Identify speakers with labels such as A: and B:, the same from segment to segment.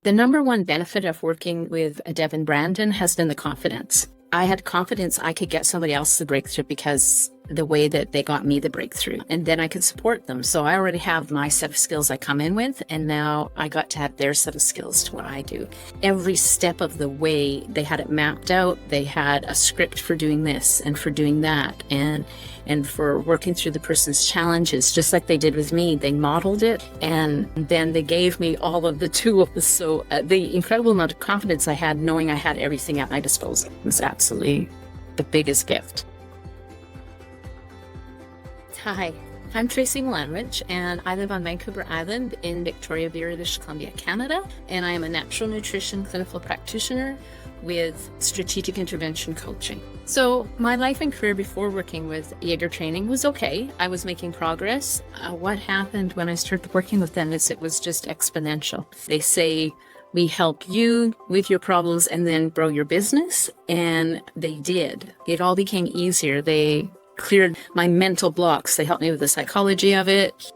A: The number one benefit of working with Deb and Brandon has been the confidence. I had confidence I could get somebody else the breakthrough because the way that they got me the breakthrough, and then I could support them. So I already have my set of skills I come in with, and now I got to have their set of skills to what I do. Every step of the way, they had it mapped out. They had a script for doing this and for doing that, and for working through the person's challenges, just like they did with me. They modeled it, and then they gave me all of the tools. So the incredible amount of confidence I had knowing I had everything at my disposal was absolutely the biggest gift. Hi, I'm Tracey Malanowich, and I live on Vancouver Island in Victoria, British Columbia, Canada, and I am a natural nutrition clinical practitioner with strategic intervention coaching. So my life and career before working with Yager Training was okay. I was making progress. What happened when I started working with them is it was just exponential. They say, we help you with your problems and then grow your business, and they did. It all became easier. They cleared my mental blocks. They helped me with the psychology of it.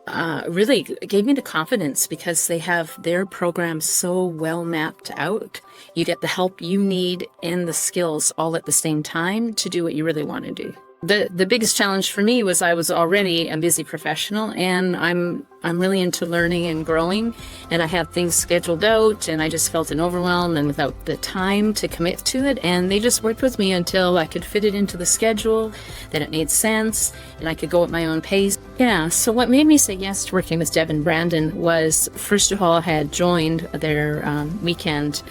A: Really gave me the confidence because they have their program so well mapped out. You get the help you need and the skills all at the same time to do what you really want to do. The biggest challenge for me was I was already a busy professional, and I'm really into learning and growing, and I have things scheduled out, and I just felt an overwhelm and without the time to commit to it. And they just worked with me until I could fit it into the schedule, that it made sense, and I could go at my own pace. Yeah, so what made me say yes to working with Deb and Brandon was, first of all, I had joined their weekend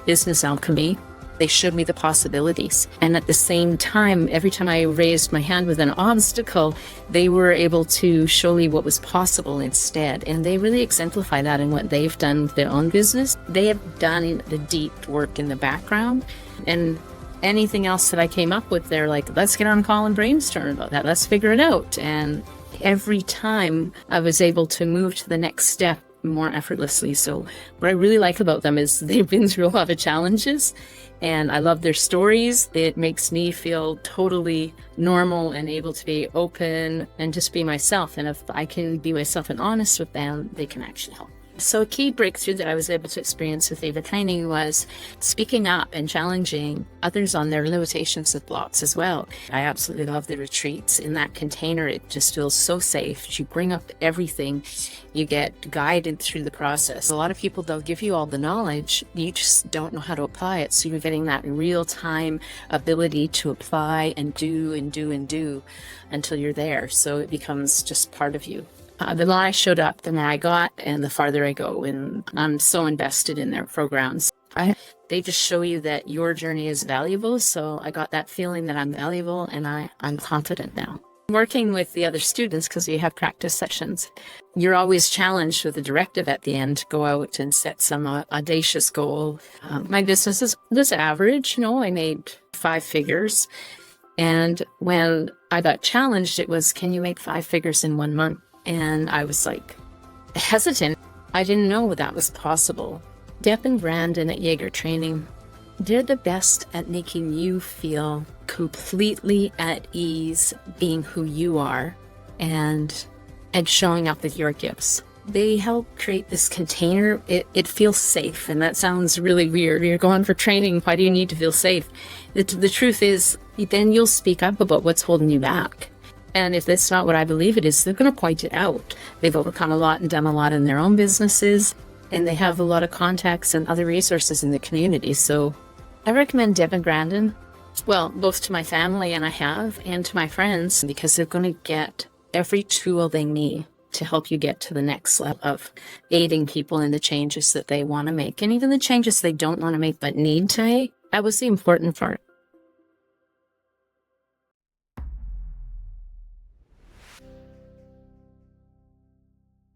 A: business alchemy. They showed me the possibilities. And at the same time, every time I raised my hand with an obstacle, they were able to show me what was possible instead. And they really exemplify that in what they've done with their own business. They have done the deep work in the background. And anything else that I came up with, they're like, let's get on a call and brainstorm about that. Let's figure it out. And every time I was able to move to the next step more effortlessly. So what I really like about them is they've been through a lot of challenges, and I love their stories. It makes me feel totally normal and able to be open and just be myself. And if I can be myself and honest with them, they can actually help. So a key breakthrough that I was able to experience with Yager Training was speaking up and challenging others on their limitations and blocks as well. I absolutely love the retreats. In that container, it just feels so safe. You bring up everything. You get guided through the process. A lot of people, they'll give you all the knowledge. You just don't know how to apply it. So you're getting that real-time ability to apply and do and do and do until you're there. So it becomes just part of you. The more I showed up, the more I got, and the farther I go. And I'm so invested in their programs. They just show you that your journey is valuable. So I got that feeling that I'm valuable, and I'm confident now. Working with the other students, because we have practice sessions, you're always challenged with a directive at the end to go out and set some audacious goal. My business was average. I made 5 figures. And when I got challenged, it was, can you make 5 figures in 1 month? And I was like hesitant. I didn't know that was possible. Deb and Brandon at Yager Training, they're the best at making you feel completely at ease being who you are and showing up with your gifts. They help create this container. It feels safe, and that sounds really weird. You're going for training. Why do you need to feel safe? The truth is, then you'll speak up about what's holding you back. And if that's not what I believe it is, they're going to point it out. They've overcome a lot and done a lot in their own businesses, and they have a lot of contacts and other resources in the community. So I recommend Deb and Brandon, well, both to my family and to my friends, because they're going to get every tool they need to help you get to the next level of aiding people in the changes that they want to make, and even the changes they don't want to make but need to make. That was the important part.